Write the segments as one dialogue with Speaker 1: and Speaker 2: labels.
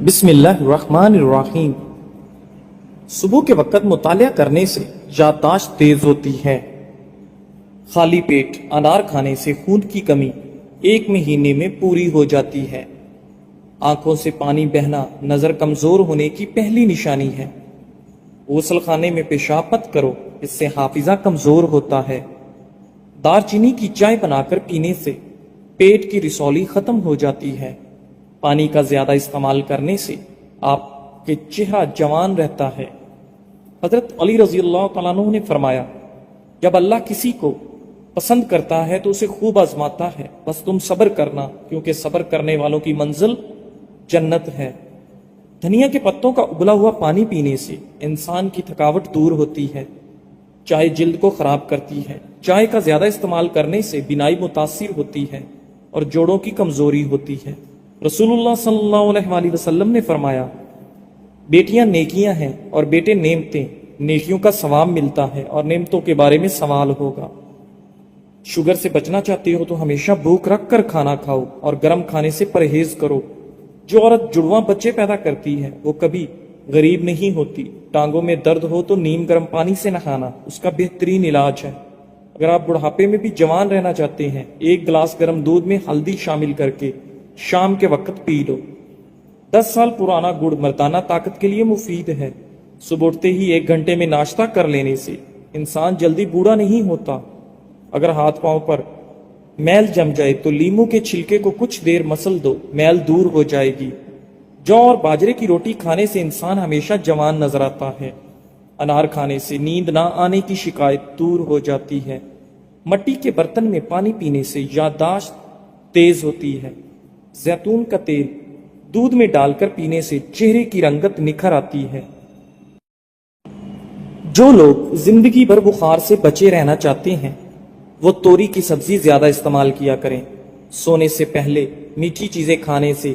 Speaker 1: بسم اللہ الرحمن الرحیم۔ صبح کے وقت مطالعہ کرنے سے یادداشت تیز ہوتی ہے۔ خالی پیٹ انار کھانے سے خون کی کمی 1 مہینے میں پوری ہو جاتی ہے۔ آنکھوں سے پانی بہنا نظر کمزور ہونے کی پہلی نشانی ہے۔ غسل خانے میں پیشاب مت کرو، اس سے حافظہ کمزور ہوتا ہے۔ دار چینی کی چائے بنا کر پینے سے پیٹ کی رسولی ختم ہو جاتی ہے۔ پانی کا زیادہ استعمال کرنے سے آپ کے چہرہ جوان رہتا ہے۔ حضرت علی رضی اللہ تعالیٰ عنہ نے فرمایا، جب اللہ کسی کو پسند کرتا ہے تو اسے خوب آزماتا ہے، بس تم صبر کرنا، کیونکہ صبر کرنے والوں کی منزل جنت ہے۔ دھنیا کے پتوں کا ابلا ہوا پانی پینے سے انسان کی تھکاوٹ دور ہوتی ہے۔ چائے جلد کو خراب کرتی ہے۔ چائے کا زیادہ استعمال کرنے سے بینائی متاثر ہوتی ہے اور جوڑوں کی کمزوری ہوتی ہے۔ رسول اللہ صلی اللہ علیہ وآلہ وسلم نے فرمایا، بیٹیاں نیکیاں ہیں اور بیٹے نعمتیں، نیکیوں کا ثواب ملتا ہے اور نعمتوں کے بارے میں سوال ہوگا۔ شوگر سے بچنا چاہتے ہو تو ہمیشہ بھوک رکھ کر کھانا کھاؤ اور گرم کھانے سے پرہیز کرو۔ جو عورت جڑواں بچے پیدا کرتی ہے وہ کبھی غریب نہیں ہوتی۔ ٹانگوں میں درد ہو تو نیم گرم پانی سے نہانا اس کا بہترین علاج ہے۔ اگر آپ بڑھاپے میں بھی جوان رہنا چاہتے ہیں، 1 گلاس گرم دودھ میں ہلدی شامل کر کے شام کے وقت پی لو۔ 10 سال پرانا گڑ مردانہ طاقت کے لیے مفید ہے۔ صبح اٹھتے ہی 1 گھنٹے میں ناشتہ کر لینے سے انسان جلدی بوڑھا نہیں ہوتا۔ اگر ہاتھ پاؤں پر میل جم جائے تو لیموں کے چھلکے کو کچھ دیر مسل دو، میل دور ہو جائے گی۔ جو اور باجرے کی روٹی کھانے سے انسان ہمیشہ جوان نظر آتا ہے۔ انار کھانے سے نیند نہ آنے کی شکایت دور ہو جاتی ہے۔ مٹی کے برتن میں پانی پینے سے یادداشت تیز ہوتی ہے۔ زیتون کا تیل دودھ میں ڈال کر پینے سے چہرے کی رنگت نکھر آتی ہے۔ جو لوگ زندگی بھر بخار سے بچے رہنا چاہتے ہیں وہ توری کی سبزی زیادہ استعمال کیا کریں۔ سونے سے پہلے میٹھی چیزیں کھانے سے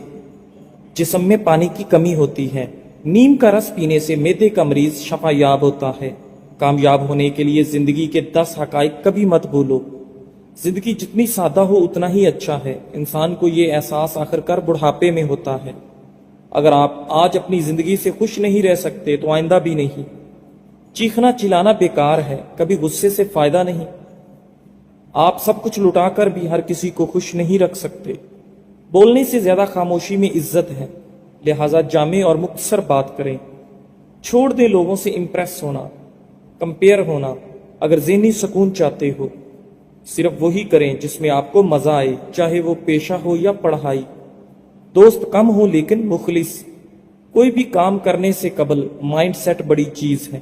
Speaker 1: جسم میں پانی کی کمی ہوتی ہے۔ نیم کا رس پینے سے معدے کا مریض شفا یاب ہوتا ہے۔ کامیاب ہونے کے لیے زندگی کے 10 حقائق کبھی مت بھولو۔ زندگی جتنی سادہ ہو اتنا ہی اچھا ہے۔ انسان کو یہ احساس آخر کار بڑھاپے میں ہوتا ہے۔ اگر آپ آج اپنی زندگی سے خوش نہیں رہ سکتے تو آئندہ بھی نہیں۔ چیخنا چلانا بیکار ہے، کبھی غصے سے فائدہ نہیں۔ آپ سب کچھ لٹا کر بھی ہر کسی کو خوش نہیں رکھ سکتے۔ بولنے سے زیادہ خاموشی میں عزت ہے، لہٰذا جامع اور مختصر بات کریں۔ چھوڑ دیں لوگوں سے امپریس ہونا، کمپیئر ہونا۔ اگر ذہنی سکون چاہتے ہو صرف وہی کریں جس میں آپ کو مزہ آئے، چاہے وہ پیشہ ہو یا پڑھائی۔ دوست کم ہو لیکن مخلص۔ کوئی بھی کام کرنے سے قبل مائنڈ سیٹ بڑی چیز ہے۔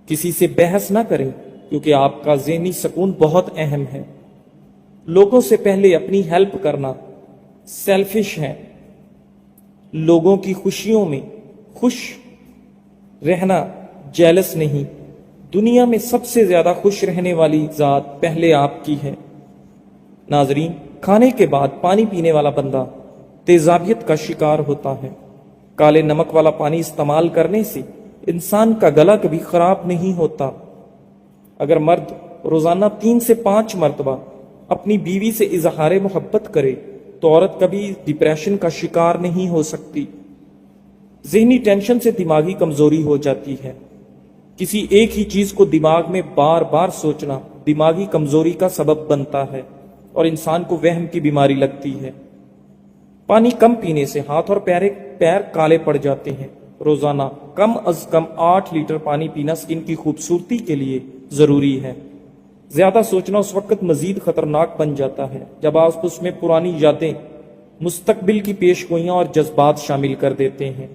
Speaker 1: کسی سے بحث نہ کریں کیونکہ آپ کا ذہنی سکون بہت اہم ہے۔ لوگوں سے پہلے اپنی ہیلپ کرنا سیلفش ہے۔ لوگوں کی خوشیوں میں خوش رہنا جیلس نہیں۔ دنیا میں سب سے زیادہ خوش رہنے والی ذات پہلے آپ کی ہے۔ ناظرین، کھانے کے بعد پانی پینے والا بندہ تیزابیت کا شکار ہوتا ہے۔ کالے نمک والا پانی استعمال کرنے سے انسان کا گلا کبھی خراب نہیں ہوتا۔ اگر مرد روزانہ 3 سے 5 مرتبہ اپنی بیوی سے اظہار محبت کرے تو عورت کبھی ڈپریشن کا شکار نہیں ہو سکتی۔ ذہنی ٹینشن سے دماغی کمزوری ہو جاتی ہے۔ کسی ایک ہی چیز کو دماغ میں بار بار سوچنا دماغی کمزوری کا سبب بنتا ہے اور انسان کو وہم کی بیماری لگتی ہے۔ پانی کم پینے سے ہاتھ اور پیر کالے پڑ جاتے ہیں۔ روزانہ کم از کم 8 لیٹر پانی پینا سکن کی خوبصورتی کے لیے ضروری ہے۔ زیادہ سوچنا اس وقت مزید خطرناک بن جاتا ہے جب آپ اس میں پرانی یادیں، مستقبل کی پیش گوئیاں اور جذبات شامل کر دیتے ہیں۔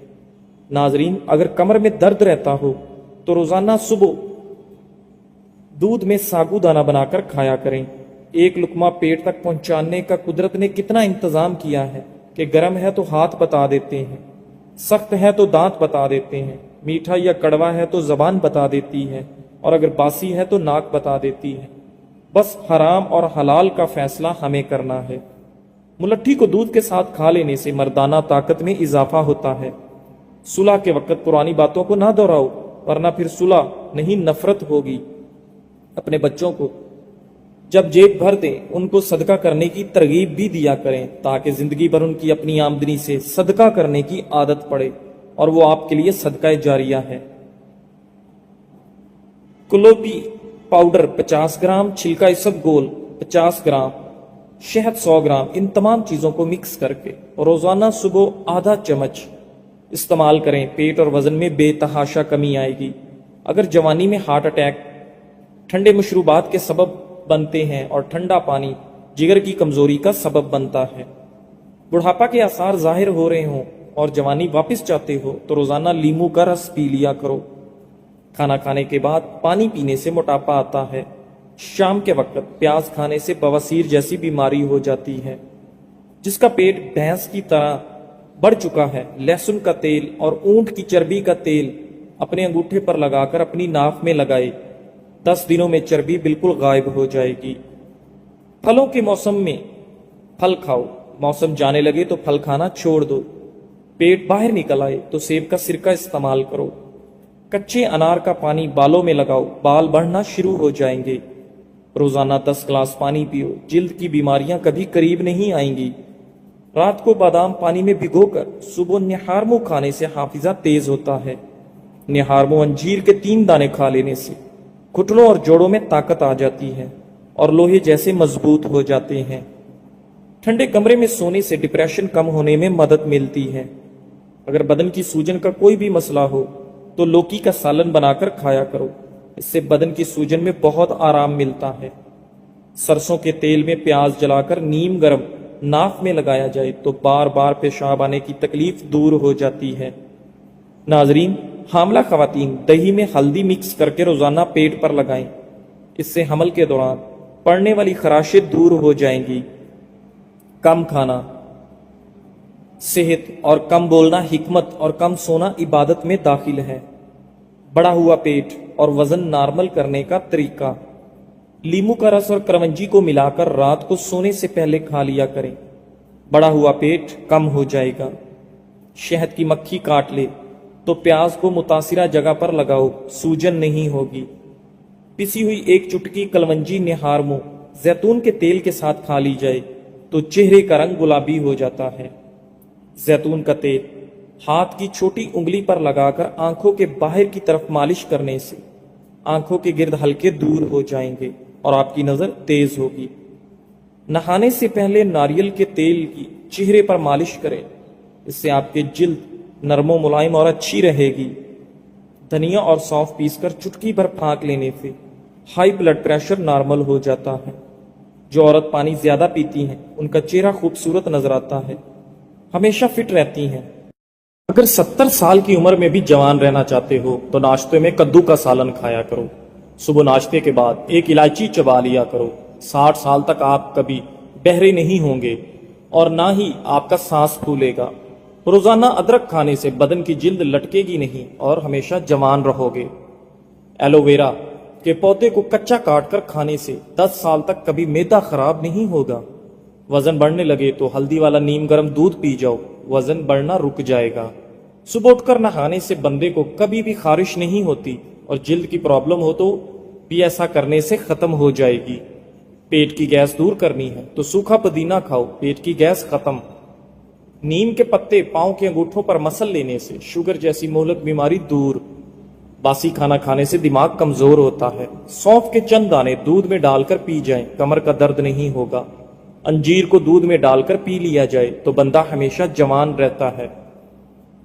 Speaker 1: ناظرین، اگر کمر میں درد رہتا ہو تو روزانہ صبح دودھ میں ساگو دانہ بنا کر کھایا کریں۔ 1 لقمہ پیٹ تک پہنچانے کا قدرت نے کتنا انتظام کیا ہے کہ گرم ہے تو ہاتھ بتا دیتے ہیں، سخت ہے تو دانت بتا دیتے ہیں، میٹھا یا کڑوا ہے تو زبان بتا دیتی ہے، اور اگر باسی ہے تو ناک بتا دیتی ہے۔ بس حرام اور حلال کا فیصلہ ہمیں کرنا ہے۔ ملٹھی کو دودھ کے ساتھ کھا لینے سے مردانہ طاقت میں اضافہ ہوتا ہے۔ صلح کے وقت پرانی باتوں کو نہ دہراؤ ورنہ پھر صلح نہیں نفرت ہوگی۔ اپنے بچوں کو جب جیب بھر دیں ان کو صدقہ کرنے کی ترغیب بھی دیا کریں تاکہ زندگی بھر ان کی اپنی آمدنی سے صدقہ کرنے کی عادت پڑے اور وہ آپ کے لیے صدقہ جاریہ ہے۔ کلوپی پاؤڈر 50 گرام، چھلکا اسب گول 50 گرام، شہد 100 گرام، ان تمام چیزوں کو مکس کر کے روزانہ صبح آدھا چمچ استعمال کریں۔ پیٹ اور وزن میں بے تحاشا کمی آئے گی۔ اگر جوانی میں ہارٹ اٹیک، ٹھنڈے مشروبات کے سبب بنتے ہیں اور ٹھنڈا پانی جگر کی کمزوری کا سبب بنتا ہے، بڑھاپا کے آثار ظاہر ہو رہے ہوں اور جوانی واپس چاہتے ہو تو روزانہ لیموں کا رس پی لیا کرو۔ کھانا کھانے کے بعد پانی پینے سے موٹاپا آتا ہے۔ شام کے وقت پیاز کھانے سے بواسیر جیسی بیماری ہو جاتی ہے۔ جس کا پیٹ بھینس کی طرح بڑھ چکا ہے، لہسن کا تیل اور اونٹ کی چربی کا تیل اپنے انگوٹھے پر لگا کر اپنی ناک میں لگائے، 10 دنوں میں چربی بالکل غائب ہو جائے گی۔ پھلوں کے موسم میں پھل کھاؤ، موسم جانے لگے تو پھل کھانا چھوڑ دو۔ پیٹ باہر نکل آئے تو سیب کا سرکہ استعمال کرو۔ کچے انار کا پانی بالوں میں لگاؤ، بال بڑھنا شروع ہو جائیں گے۔ روزانہ 10 گلاس پانی پیو، جلد کی بیماریاں کبھی قریب نہیں آئیں گی۔ رات کو بادام پانی میں بھگو کر صبح نہارمو کھانے سے حافظہ تیز ہوتا ہے۔ نہارمو انجیر کے 3 دانے کھا لینے سے گھٹنوں اور جوڑوں میں طاقت آ جاتی ہے اور لوہے جیسے مضبوط ہو جاتے ہیں۔ ٹھنڈے کمرے میں سونے سے ڈپریشن کم ہونے میں مدد ملتی ہے۔ اگر بدن کی سوجن کا کوئی بھی مسئلہ ہو تو لوکی کا سالن بنا کر کھایا کرو، اس سے بدن کی سوجن میں بہت آرام ملتا ہے۔ سرسوں کے تیل میں پیاز جلا کر نیم گرم ناک میں لگایا جائے تو بار بار پیشاب آنے کی تکلیف دور ہو جاتی ہے۔ ناظرین، حاملہ خواتین دہی میں ہلدی مکس کر کے روزانہ پیٹ پر لگائیں، اس سے حمل کے دوران پڑنے والی خراشیں دور ہو جائیں گی۔ کم کھانا صحت اور کم بولنا حکمت اور کم سونا عبادت میں داخل ہے۔ بڑا ہوا پیٹ اور وزن نارمل کرنے کا طریقہ: لیموں کا رس اور کرونجی کو ملا کر رات کو سونے سے پہلے کھا لیا کریں، بڑا ہوا پیٹ کم ہو جائے گا۔ شہد کی مکھی کاٹ لے تو پیاز کو متاثرہ جگہ پر لگاؤ، سوجن نہیں ہوگی۔ پسی ہوئی 1 چٹکی کلونجی نہارمو زیتون کے تیل کے ساتھ کھا لی جائے تو چہرے کا رنگ گلابی ہو جاتا ہے۔ زیتون کا تیل ہاتھ کی چھوٹی انگلی پر لگا کر آنکھوں کے باہر کی طرف مالش کرنے سے آنکھوں کے گرد ہلکے دور ہو جائیں گے اور آپ کی نظر تیز ہوگی۔ نہانے سے پہلے ناریل کے تیل کی چہرے پر مالش کریں، اس سے آپ کے جلد نرم و ملائم اور اچھی رہے گی۔ دھنیا اور سونف پیس کر چٹکی بھر پھانک لینے سے ہائی بلڈ پریشر نارمل ہو جاتا ہے۔ جو عورت پانی زیادہ پیتی ہیں ان کا چہرہ خوبصورت نظر آتا ہے، ہمیشہ فٹ رہتی ہیں۔ اگر 70 سال کی عمر میں بھی جوان رہنا چاہتے ہو تو ناشتے میں کدو کا سالن کھایا کرو۔ صبح ناشتے کے بعد 1 الائچی چبا لیا کرو۔ 60 سال تک آپ کبھی بہرے نہیں ہوں گے اور نہ ہی آپ کا سانس پھولے گا۔ روزانہ ادرک کھانے سے بدن کی جلد لٹکے گی نہیں اور ہمیشہ جوان رہو گے۔ ایلو ویرا کے پودے کو کچا کاٹ کر کھانے سے 10 سال تک کبھی معدہ خراب نہیں ہوگا۔ وزن بڑھنے لگے تو ہلدی والا نیم گرم دودھ پی جاؤ، وزن بڑھنا رک جائے گا۔ صبح اٹھ کر نہانے سے بندے کو کبھی بھی خارش نہیں ہوتی اور جلد کی پرابلم ہو تو بھی ایسا کرنے سے ختم ہو جائے گی۔ پیٹ کی گیس دور کرنی ہے تو سوکھا پودینہ کھاؤ، پیٹ کی گیس ختم۔ نیم کے پتے پاؤں کے انگوٹھوں پر مسل لینے سے شوگر جیسی مہلک بیماری دور۔ باسی کھانا کھانے سے دماغ کمزور ہوتا ہے۔ سونف کے چند دانے دودھ میں ڈال کر پی جائیں، کمر کا درد نہیں ہوگا۔ انجیر کو دودھ میں ڈال کر پی لیا جائے تو بندہ ہمیشہ جوان رہتا ہے۔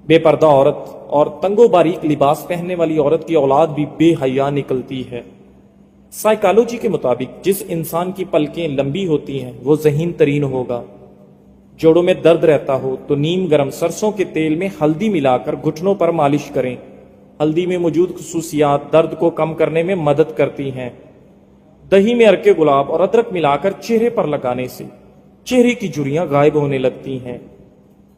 Speaker 1: بے پردہ عورت اور تنگ و باریک لباس پہننے والی عورت کی اولاد بھی بے حیا نکلتی ہے۔ سائیکالوجی کے مطابق جس انسان کی پلکیں لمبی ہوتی ہیں وہ ذہین ترین ہوگا۔ جوڑوں میں درد رہتا ہو تو نیم گرم سرسوں کے تیل میں ہلدی ملا کر گھٹنوں پر مالش کریں۔ ہلدی میں موجود خصوصیات درد کو کم کرنے میں مدد کرتی ہیں۔ دہی میں ارکے گلاب اور ادرک ملا کر چہرے پر لگانے سے چہرے کی جھریاں غائب ہونے لگتی ہیں۔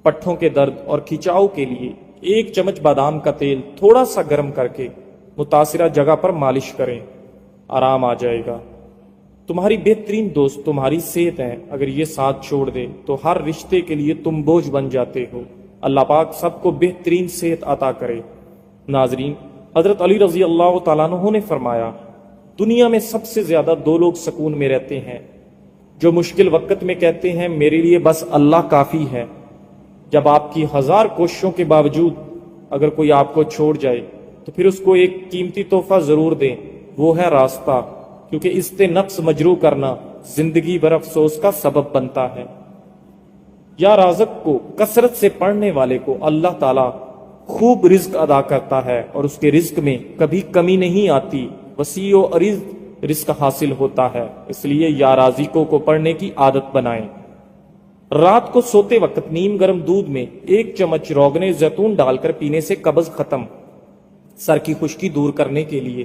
Speaker 1: پٹھوں کے درد اور کھچاؤ کے لیے 1 چمچ بادام کا تیل تھوڑا سا گرم کر کے متاثرہ جگہ پر مالش کریں، آرام آ جائے گا۔ تمہاری بہترین دوست تمہاری صحت ہے، اگر یہ ساتھ چھوڑ دے تو ہر رشتے کے لیے تم بوجھ بن جاتے ہو۔ اللہ پاک سب کو بہترین صحت عطا کرے۔ ناظرین، حضرت علی رضی اللہ تعالیٰ عنہ نے فرمایا، دنیا میں سب سے زیادہ دو لوگ سکون میں رہتے ہیں، جو مشکل وقت میں کہتے ہیں میرے لیے بس اللہ کافی ہے۔ جب آپ کی ہزار کوششوں کے باوجود اگر کوئی آپ کو چھوڑ جائے تو پھر اس کو ایک قیمتی تحفہ ضرور دیں، وہ ہے راستہ، کیونکہ اس سے نفس مجروح کرنا زندگی بھر افسوس کا سبب بنتا ہے۔ یا رازق کو کثرت سے پڑھنے والے کو اللہ تعالیٰ خوب رزق ادا کرتا ہے اور اس کے رزق میں کبھی کمی نہیں آتی، وسیع و عریض رزق حاصل ہوتا ہے۔ اس لیے یا رازقوں کو پڑھنے کی عادت بنائیں۔ رات کو سوتے وقت نیم گرم دودھ میں 1 چمچ روغن زیتون ڈال کر پینے سے قبض ختم۔ سر کی خشکی دور کرنے کے لیے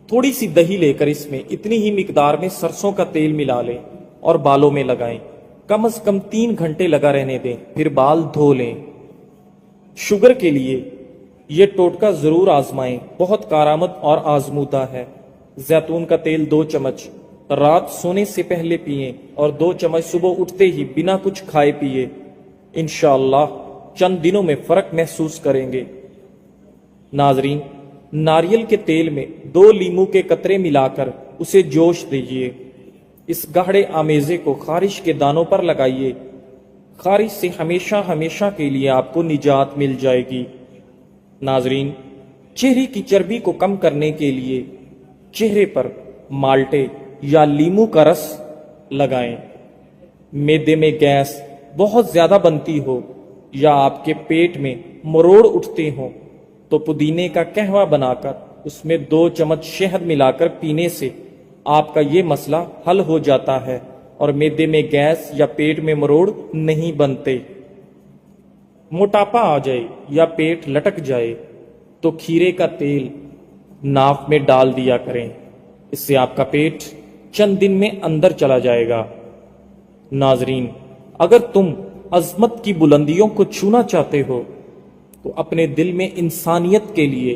Speaker 1: تھوڑی سی دہی لے کر اس میں اتنی ہی مقدار میں سرسوں کا تیل ملا لیں اور بالوں میں لگائیں، کم از کم 3 گھنٹے لگا رہنے دیں، پھر بال دھو لیں۔ شوگر کے لیے یہ ٹوٹکا ضرور آزمائیں، بہت کارآمد اور آزمودہ ہے۔ زیتون کا تیل 2 چمچ رات سونے سے پہلے پئیں اور 2 چمچ صبح اٹھتے ہی بنا کچھ کھائے پیے۔ انشاءاللہ چند دنوں میں فرق محسوس کریں گے۔ ناظرین، ناریل کے تیل میں 2 لیموں کے قطرے ملا کر اسے جوش دیجیے۔ اس گاڑھے آمیزے کو خارش کے دانوں پر لگائیے، خارش سے ہمیشہ ہمیشہ کے لیے آپ کو نجات مل جائے گی۔ ناظرین، چہرے کی چربی کو کم کرنے کے لیے چہرے پر مالٹے یا لیموں کا رس لگائیں۔ معدے میں گیس بہت زیادہ بنتی ہو یا آپ کے پیٹ میں مروڑ اٹھتے ہوں تو پودینے کا قہوہ بنا کر اس میں 2 چمچ شہد ملا کر پینے سے آپ کا یہ مسئلہ حل ہو جاتا ہے اور معدے میں گیس یا پیٹ میں مروڑ نہیں بنتے۔ موٹاپا آ جائے یا پیٹ لٹک جائے تو کھیرے کا تیل ناف میں ڈال دیا کریں، اس سے آپ کا پیٹ چند دن میں اندر چلا جائے گا۔ ناظرین، اگر تم عظمت کی بلندیوں کو چھونا چاہتے ہو تو اپنے دل میں انسانیت کے لیے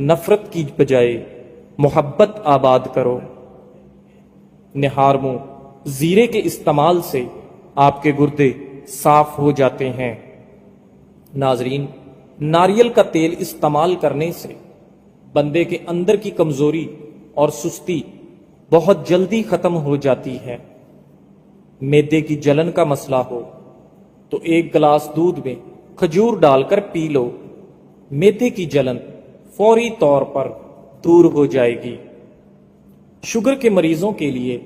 Speaker 1: نفرت کی بجائے محبت آباد کرو۔ نہار منہ زیرے کے استعمال سے آپ کے گردے صاف ہو جاتے ہیں۔ ناظرین، ناریل کا تیل استعمال کرنے سے بندے کے اندر کی کمزوری اور سستی بہت جلدی ختم ہو جاتی ہے۔ معدے کی جلن کا مسئلہ ہو تو 1 گلاس دودھ میں کھجور ڈال کر پی لو، معدے کی جلن فوری طور پر دور ہو جائے گی۔ شوگر کے مریضوں کے لیے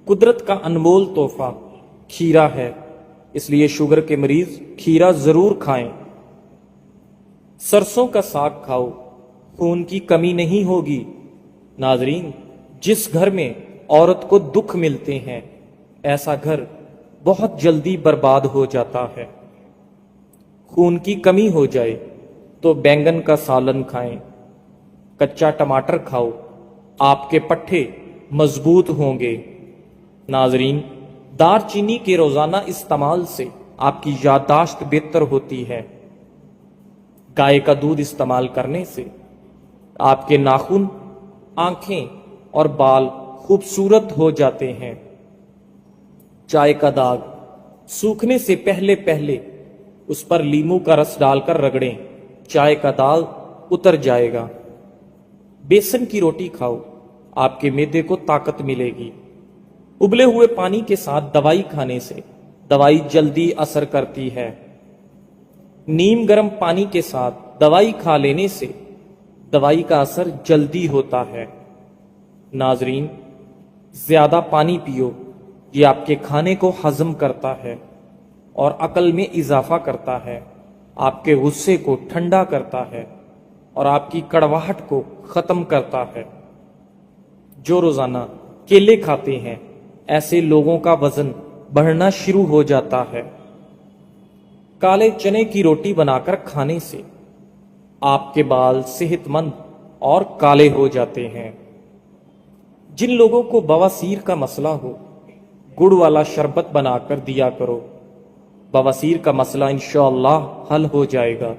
Speaker 1: قدرت کا انمول تحفہ کھیرا ہے، اس لیے شوگر کے مریض کھیرا ضرور کھائیں۔ سرسوں کا ساگ کھاؤ، خون کی کمی نہیں ہوگی۔ ناظرین، جس گھر میں عورت کو دکھ ملتے ہیں ایسا گھر بہت جلدی برباد ہو جاتا ہے۔ خون کی کمی ہو جائے تو بینگن کا سالن کھائیں، کچا ٹماٹر کھاؤ، آپ کے پٹھے مضبوط ہوں گے۔ ناظرین، دار چینی کے روزانہ استعمال سے آپ کی یادداشت بہتر ہوتی ہے۔ گائے کا دودھ استعمال کرنے سے آپ کے ناخن، آنکھیں اور بال خوبصورت ہو جاتے ہیں۔ چائے کا داغ سوکھنے سے پہلے اس پر لیموں کا رس ڈال کر رگڑیں، چائے کا داغ اتر جائے گا۔ بیسن کی روٹی کھاؤ، آپ کے معدے کو طاقت ملے گی۔ ابلے ہوئے پانی کے ساتھ دوائی کھانے سے دوائی جلدی اثر کرتی ہے۔ نیم گرم پانی کے ساتھ دوائی کھا لینے سے دوائی کا اثر جلدی ہوتا ہے۔ ناظرین، زیادہ پانی پیو، یہ آپ کے کھانے کو ہضم کرتا ہے اور عقل میں اضافہ کرتا ہے، آپ کے غصے کو ٹھنڈا کرتا ہے اور آپ کی کڑواہٹ کو ختم کرتا ہے۔ جو روزانہ کیلے کھاتے ہیں ایسے لوگوں کا وزن بڑھنا شروع ہو جاتا ہے۔ کالے چنے کی روٹی بنا کر کھانے سے آپ کے بال صحت مند اور کالے ہو جاتے ہیں۔ جن لوگوں کو بواسیر کا مسئلہ ہو گڑ والا شربت بنا کر دیا کرو، بواسیر کا مسئلہ انشاءاللہ حل ہو جائے گا۔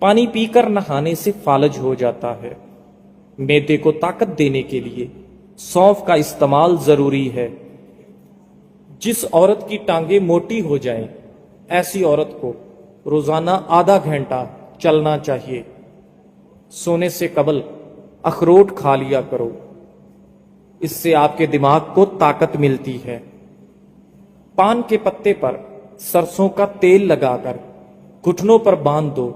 Speaker 1: پانی پی کر نہانے سے فالج ہو جاتا ہے۔ معدے کو طاقت دینے کے لیے سونف کا استعمال ضروری ہے۔ جس عورت کی ٹانگیں موٹی ہو جائیں ایسی عورت کو روزانہ آدھا گھنٹہ چلنا چاہیے۔ سونے سے قبل اخروٹ کھا لیا کرو، اس سے آپ کے دماغ کو طاقت ملتی ہے۔ پان کے پتے پر سرسوں کا تیل لگا کر گھٹنوں پر باندھ دو،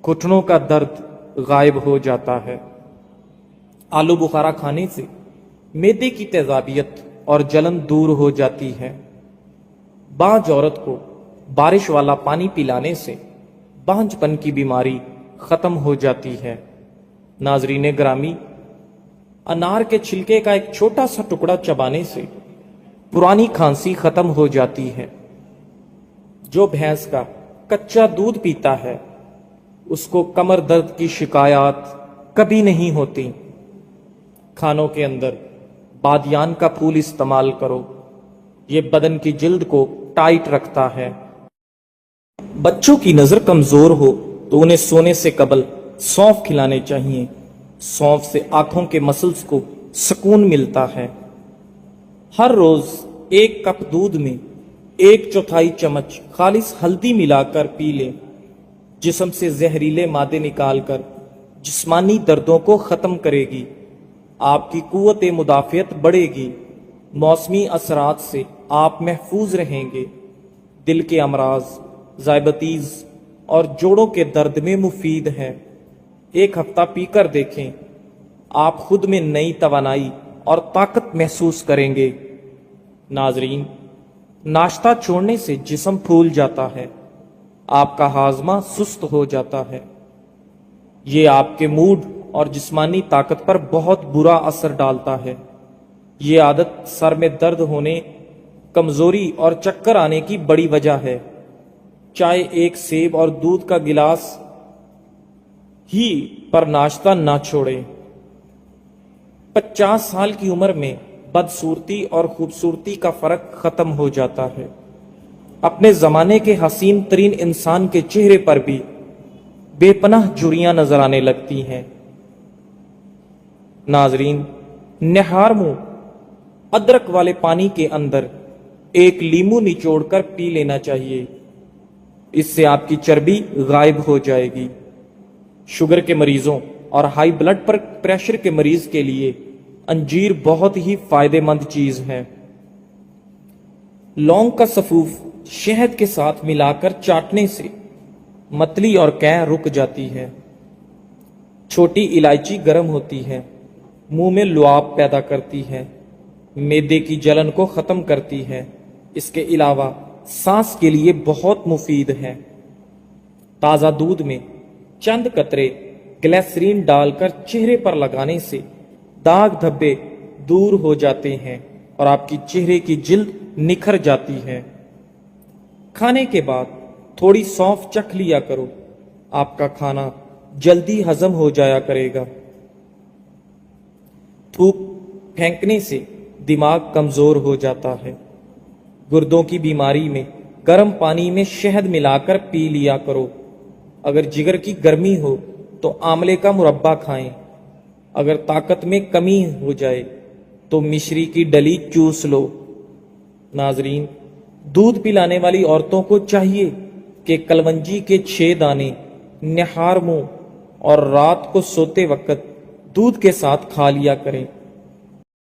Speaker 1: گھٹنوں کا درد غائب ہو جاتا ہے۔ آلو بخارا کھانے سے معدے کی تیزابیت اور جلن دور ہو جاتی ہے۔ بانجھ عورت کو بارش والا پانی پلانے سے بانجھ پن کی بیماری ختم ہو جاتی ہے۔ ناظرین گرامی، انار کے چھلکے کا ایک چھوٹا سا ٹکڑا چبانے سے پرانی کھانسی ختم ہو جاتی ہے۔ جو بھینس کا کچا دودھ پیتا ہے اس کو کمر درد کی شکایات کبھی نہیں ہوتی۔ کھانوں کے اندر بادیان کا پھول استعمال کرو، یہ بدن کی جلد کو ٹائٹ رکھتا ہے۔ بچوں کی نظر کمزور ہو تو انہیں سونے سے قبل سونف کھلانے چاہیے۔ سونف سے آنکھوں کے مسلز کو سکون ملتا ہے۔ ہر روز 1 کپ دودھ میں 1/4 چمچ خالص ہلدی ملا کر پی لیں۔ جسم سے زہریلے مادے نکال کر جسمانی دردوں کو ختم کرے گی۔ آپ کی قوت مدافعت بڑھے گی۔ موسمی اثرات سے آپ محفوظ رہیں گے۔ دل کے امراض، ذیابیطس اور جوڑوں کے درد میں مفید ہے۔ 1 ہفتہ پی کر دیکھیں، آپ خود میں نئی توانائی اور طاقت محسوس کریں گے۔ ناظرین، ناشتہ چھوڑنے سے جسم پھول جاتا ہے، آپ کا ہاضمہ سست ہو جاتا ہے۔ یہ آپ کے موڈ اور جسمانی طاقت پر بہت برا اثر ڈالتا ہے۔ یہ عادت سر میں درد ہونے، کمزوری اور چکر آنے کی بڑی وجہ ہے۔ چائے 1 سیب اور دودھ کا گلاس ہی پر ناشتہ نہ چھوڑیں۔ 50 سال کی عمر میں بدصورتی اور خوبصورتی کا فرق ختم ہو جاتا ہے۔ اپنے زمانے کے حسین ترین انسان کے چہرے پر بھی بے پناہ جھریاں نظر آنے لگتی ہیں۔ ناظرین، نہار منہ ادرک والے پانی کے اندر 1 لیمو نچوڑ کر پی لینا چاہیے۔ اس سے آپ کی چربی غائب ہو جائے گی۔ شوگر کے مریضوں اور ہائی بلڈ پریشر کے مریض کے لیے انجیر بہت ہی فائدہ مند چیز ہے۔ لونگ کا سفوف شہد کے ساتھ ملا کر چاٹنے سے متلی اور قے رک جاتی ہے۔ چھوٹی الائچی گرم ہوتی ہے، منہ میں لعاب پیدا کرتی ہے، معدے کی جلن کو ختم کرتی ہے۔ اس کے علاوہ سانس کے لیے بہت مفید ہے۔ تازہ دودھ میں چند قطرے گلیسرین ڈال کر چہرے پر لگانے سے داغ دھبے دور ہو جاتے ہیں اور آپ کی چہرے کی جلد نکھر جاتی ہے۔ کھانے کے بعد تھوڑی سونف چکھ لیا کرو، آپ کا کھانا جلدی ہضم ہو جایا کرے گا۔ تھوک پھینکنے سے دماغ کمزور ہو جاتا ہے۔ گردوں کی بیماری میں گرم پانی میں شہد ملا کر پی لیا کرو۔ اگر جگر کی گرمی ہو تو آملے کا مربع کھائیں۔ اگر طاقت میں کمی ہو جائے تو مشری کی ڈلی چوس لو۔ ناظرین، دودھ پلانے والی عورتوں کو چاہیے کہ کلونجی کے 6 دانے نہار منہ اور رات کو سوتے وقت دودھ کے ساتھ کھا لیا کریں۔